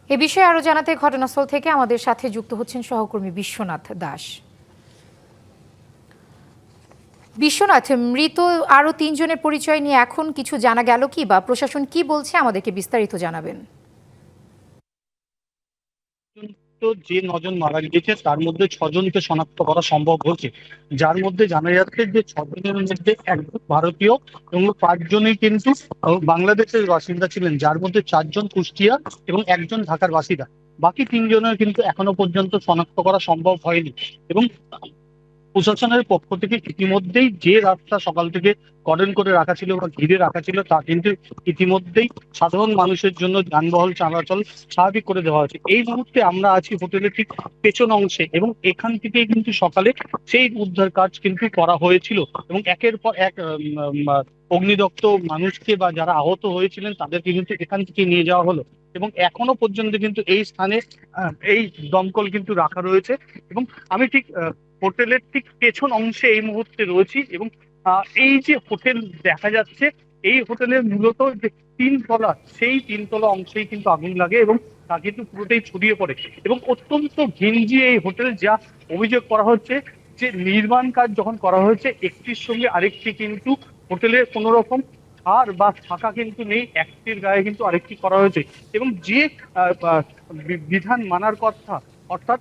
এ বিষয়ে আরো জানাতে ঘটনাস্থল থেকে আমাদের সাথে যুক্ত হচ্ছেন সহকর্মী বিশ্বনাথ দাস। বিশ্বনাথ, মৃত আরো ৩ জনের পরিচয় নিয়ে এখন কিছু জানা গেল কি, বা প্রশাসন কি বলছে, আমাদেরকে বিস্তারিত জানাবেন। যে ৯ জন মারা গিয়েছে তার মধ্যে ৬ জনকে শনাক্ত করা সম্ভব হয়েছে, যার মধ্যে জানা যাচ্ছে যে ৬ জনের মধ্যে একজন ভারতীয় এবং ৫ জনই কিন্তু বাংলাদেশের বাসিন্দা ছিলেন, যার মধ্যে ৪ জন কুষ্টিয়া এবং একজন ঢাকার বাসিন্দা। বাকি ৩ জনের কিন্তু এখনো পর্যন্ত শনাক্ত করা সম্ভব হয়নি। এবং প্রশাসনের পক্ষ থেকে ইতিমধ্যেই যে রাস্তা সকাল থেকে কর্ডন করে রাখা ছিল বা ঘিরে রাখা ছিল তা কিন্তু ইতিমধ্যেই সাধারণ মানুষের জন্য যানবাহন চলাচল স্বাভাবিক করে দেওয়া হয়েছে। এই মুহূর্তে আমরা আছি হোটেলের ঠিক পেছন অংশে, এবং এখান থেকে কিন্তু সকালে সেই উদ্ধার কাজ কিন্তু করা হয়েছিল এবং একের পর এক অগ্নিদগ্ধ মানুষকে বা যারা আহত হয়েছিলেন তাদেরকে কিন্তু এখান থেকে নিয়ে যাওয়া হলো। এবং এখনো পর্যন্ত কিন্তু এই স্থানে এই দমকল কিন্তু রাখা রয়েছে। এবং আমি ঠিক হোটেলের ঠিক পেছন অংশে এই মুহূর্তে রয়েছি, এবং এই যে হোটেল দেখা যাচ্ছে, এই হোটেলের মূলত যে ৩ তলা, সেই ৩ তলা অংশেই কিন্তু আগুন লাগে এবং তা কিন্তু পুরোটাই ছড়িয়ে পড়ে। এবং অত্যন্ত ঘিঞ্জি এই হোটেল, যা অভিযোগ করা হচ্ছে যে নির্মাণ কাজ যখন করা হয়েছে একটির সঙ্গে আরেকটি কিন্তু হোটেলের কোনো রকম ছাড় বা থাকা কিন্তু নেই, একটির গায়ে কিন্তু আরেকটি করা হয়েছে। এবং যে বিধান মানার কথা, অর্থাৎ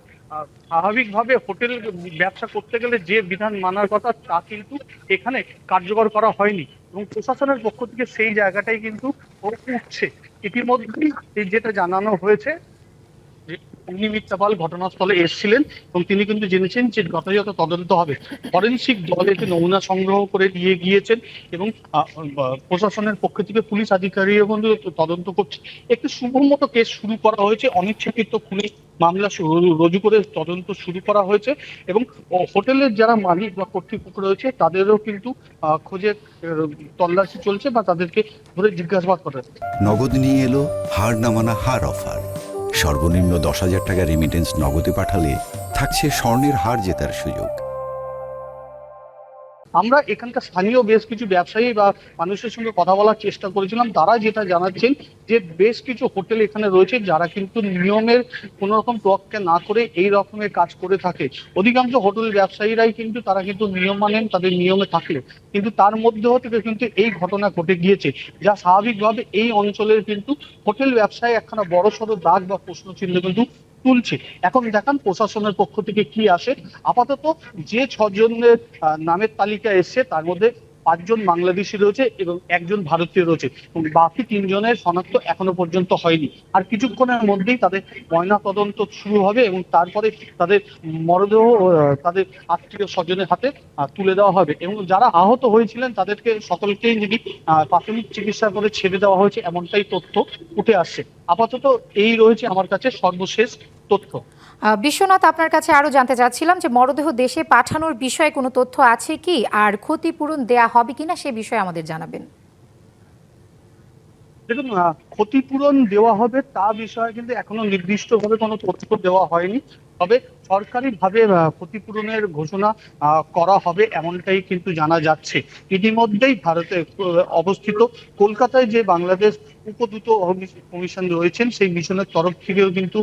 স্বাভাবিকভাবে হোটেল ব্যবসা করতে গেলে যে বিধান মানার কথা তা কিন্তু এখানে কার্যকর করা হয়নি, এবং প্রশাসনের পক্ষ থেকে সেই জায়গাটাই কিন্তু উঠছে। ইতিমধ্যেই যেটা জানানো হয়েছে যে অগ্নিমিত্রা পাল ঘটনাস্থলে এসেছিলেন এবং তিনি কিন্তু জেনেছেন যে যথাযথ তদন্ত হবে। ফরেনসিক দল এতে নমুনা সংগ্রহ করে নিয়ে গিয়েছেন এবং প্রশাসনের পক্ষ থেকে পুলিশ আধিকারিক তদন্ত করছে। একটি শুভমত কেস শুরু করা হয়েছে, অনিচ্ছাকৃত খুনে মামলা রুজু করে তদন্ত শুরু করা হয়েছে। এবং হোটেলের যারা মালিক বা কর্তৃপক্ষ রয়েছে তাদেরও কিন্তু খোঁজে তল্লাশি চলছে বা তাদেরকে ধরে জিজ্ঞাসাবাদ করা হচ্ছে। নগদ নিয়ে এলো হার না মানা হার অফার। সর্বনিম্ন ১০,০০০ টাকা রেমিটেন্স নগদে পাঠালে থাকছে স্বর্ণের হার জেতার সুযোগ। আমরা এখানকার স্থানীয় বেশ কিছু ব্যবসায়ী বা মানুষের সঙ্গে কথা বলার চেষ্টা করেছিলাম, তারা যেটা জানাচ্ছেন যে বেশ কিছু হোটেল এখানে রয়েছে যারা কিন্তু নিয়মের কোন রকম তোয়াক্কা না করে এই রকমের কাজ করে থাকে। অধিকাংশ হোটেল ব্যবসায়ীরাই কিন্তু তারা কিন্তু নিয়ম মানেন, তাদের নিয়মে থাকলে কিন্তু তার মধ্যেও থেকে কিন্তু এই ঘটনা ঘটে গিয়েছে, যা স্বাভাবিকভাবে এই অঞ্চলের কিন্তু হোটেল ব্যবসায় একখানা বড়সড় দাগ বা প্রশ্ন চিহ্ন কিন্তু তুলছে। এখন দেখান প্রশাসনের পক্ষ থেকে কি আসে। আপাতত যে ৬ জনের নামের তালিকা এসছে তার মধ্যে ৫ জন বাংলাদেশি রয়েছে এবং একজন ভারতীয় রয়েছে, এবং বাকি ৩ জনের শনাক্ত এখনো পর্যন্ত হয়নি। আর কিছুক্ষণের মধ্যেই তাদের ময়না তদন্ত শুরু হবে এবং তারপরে তাদের মরদেহ তাদের আত্মীয় স্বজনের হাতে তুলে দেওয়া হবে। এবং যারা আহত হয়েছিলেন তাদেরকে সকলকেই যদি প্রাথমিক চিকিৎসা করে ছেড়ে দেওয়া হয়েছে এমনটাই তথ্য উঠে আসছে। আপাতত এই রয়েছে আমার কাছে সর্বশেষ তথ্য। বিশ্বনাথ, আপনার কাছে আরো জানতে চাচ্ছিলাম যে মরদেহ দেশে পাঠানোর বিষয়ে কোনো তথ্য আছে কি, আর ক্ষতিপূরণ দেয়া হবে কিনা সে বিষয়ে আমাদের জানাবেন। দেখুন, ক্ষতিপূরণ দেওয়া হবে তা বিষয়ে কিন্তু এখনো নির্দিষ্টভাবে কোনো তথ্য দেওয়া হয়নি। তবে সরকারিভাবে ক্ষতিপূরণের ঘোষণা করা হবে এমনটাই কিন্তু জানা যাচ্ছে। ইতিমধ্যেই ভারতে অবস্থিত কলকাতায় যে বাংলাদেশ উপদূত কমিশন রয়েছেন সেই মিশনের তরফ থেকেও কিন্তু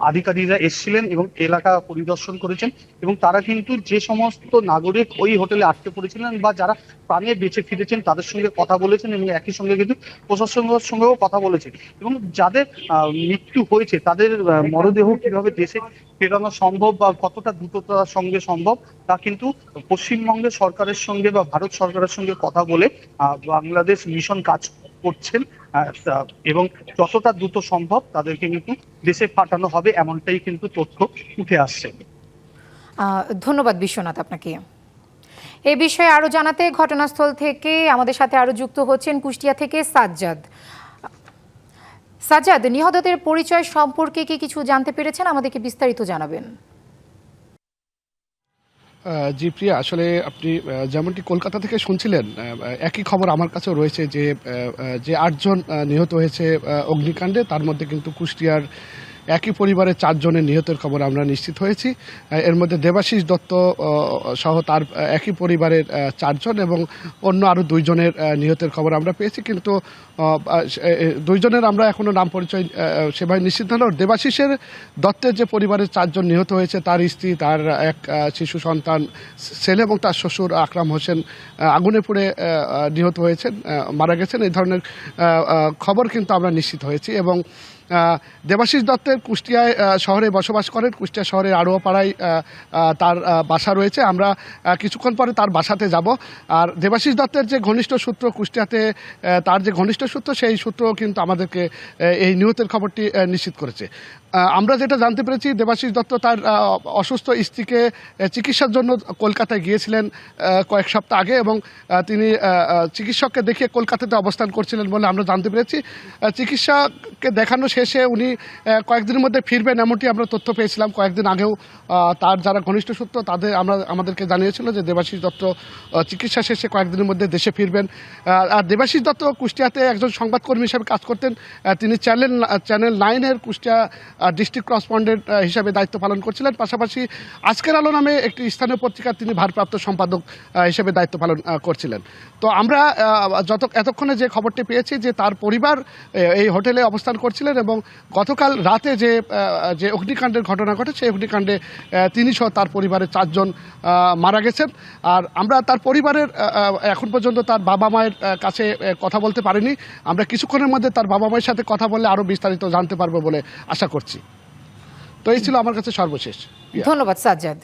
আধিকারিকরা এসেছিলেন এবং এলাকা পরিদর্শন করেছেন। এবং তারা কিন্তু যে সমস্ত নাগরিক ওই হোটেলে আটকে পড়েছিলেন বা যারা প্রাণে বেঁচে ফিরেছেন তাদের সঙ্গে কথা বলেছেন, এবং একই সঙ্গে কিন্তু প্রশাসনের সঙ্গেও কথা বলেছেন। এবং যাদের মৃত্যু হয়েছে তাদের মরদেহ কিভাবে দেশে ফেরানো সম্ভব বা কতটা দ্রুততার সঙ্গে সম্ভব তা কিন্তু পশ্চিমবঙ্গের সরকারের সঙ্গে বা ভারত সরকারের সঙ্গে কথা বলে বাংলাদেশ মিশন কাজ করছেন। এবং যতটা দ্রুত সম্ভব তাদেরকে কিন্তু দেশে পাঠানো হবে এমনটাই কিন্তু তথ্য উঠে আসছে। ধন্যবাদ বিশ্বনাথ আপনাকে। এ বিষয়ে আরো জানাতে ঘটনাস্থল থেকে আমাদের সাথে আরো যুক্ত হচ্ছেন কুষ্টিয়া থেকে সাজ্জাদ। সাজ্জাদ, নিহতদের পরিচয় সম্পর্কে কি কিছু জানতে পেরেছেন? আমাদেরকে বিস্তারিত জানাবেন। জি প্রিয়া, আসলে আপনি যেমনটি কলকাতা থেকে শুনছিলেন একই খবর আমার কাছেও রয়েছে যে ৮ জন নিহত হয়েছে অগ্নিকাণ্ডে, তার মধ্যে কিন্তু কুষ্টিয়ার একই পরিবারের 4 জনের নিহতের খবর আমরা নিশ্চিত হয়েছি। এর মধ্যে দেবাশিস দত্ত সহ তার একই পরিবারের 4 জন এবং অন্য আরও 2 জনের নিহতের খবর আমরা পেয়েছি, কিন্তু 2 জনের আমরা এখনো নাম পরিচয় সেভাবে নিশ্চিত হলেও দেবাশিসের দত্তের যে পরিবারের 4 জন নিহত হয়েছে, তার স্ত্রী, তার এক শিশু সন্তান, ছেলে এবং তার শ্বশুর আকরাম হোসেন আগুনে পুড়ে নিহত হয়েছেন, মারা গেছেন, এই ধরনের খবর কিন্তু আমরা নিশ্চিত হয়েছি। এবং দেবাশিস দত্তের কুষ্টিয়ায় শহরে বসবাস করেন, কুষ্টিয়া শহরের আড়ুয়াপাড়ায় তার বাসা রয়েছে। আমরা কিছুক্ষণ পরে তার বাসাতে যাব। আর দেবাশিস দত্তের যে ঘনিষ্ঠ সূত্র কুষ্টিয়াতে, তার যে ঘনিষ্ঠ সূত্র, সেই সূত্র কিন্তু আমাদেরকে এই নিহতের খবরটি নিশ্চিত করেছে। আমরা যেটা জানতে পেরেছি, দেবাশিস দত্ত তার অসুস্থ স্ত্রীকে চিকিৎসার জন্য কলকাতায় গিয়েছিলেন কয়েক সপ্তাহ আগে, এবং তিনি চিকিৎসককে দেখিয়ে কলকাতাতে অবস্থান করছিলেন বলে আমরা জানতে পেরেছি। চিকিৎসাকে দেখানো শেষে উনি কয়েকদিনের মধ্যে ফিরবেন, এমনটি আমরা তথ্য পেয়েছিলাম। কয়েকদিন আগেও তার যারা ঘনিষ্ঠ সূত্র আমাদেরকে জানিয়েছিল যে দেবাশিস দত্ত চিকিৎসা শেষে কয়েকদিনের মধ্যে দেশে ফিরবেন। আর দেবাশিস দত্ত কুষ্টিয়াতে একজন সংবাদকর্মী হিসেবে কাজ করতেন। তিনি চ্যানেল 9-এর কুষ্টিয়া ডিস্ট্রিক্ট করেসপন্ডেন্ট হিসাবে দায়িত্ব পালন করছিলেন। পাশাপাশি আজকের আলো নামে একটি স্থানীয় পত্রিকার তিনি ভারপ্রাপ্ত সম্পাদক হিসেবে দায়িত্ব পালন করছিলেন। তো আমরা এতক্ষণে যে খবরটি পেয়েছি যে তার পরিবার এই হোটেলে অবস্থান করছিলেন, এবং গতকাল রাতে যে অগ্নিকাণ্ডের ঘটনা ঘটে, সেই অগ্নিকাণ্ডে তিনি সহ তার পরিবারের 4 জন মারা গেছেন। আর আমরা তার পরিবারের এখন পর্যন্ত তার বাবা মায়ের কাছে কথা বলতে পারিনি। আমরা কিছুক্ষণের মধ্যে তার বাবা মায়ের সাথে কথা বললে আরও বিস্তারিত জানতে পারবো বলে আশা করছি। তো এই ছিল আমার কাছে সর্বশেষ। ধন্যবাদ সাজ্জাদ।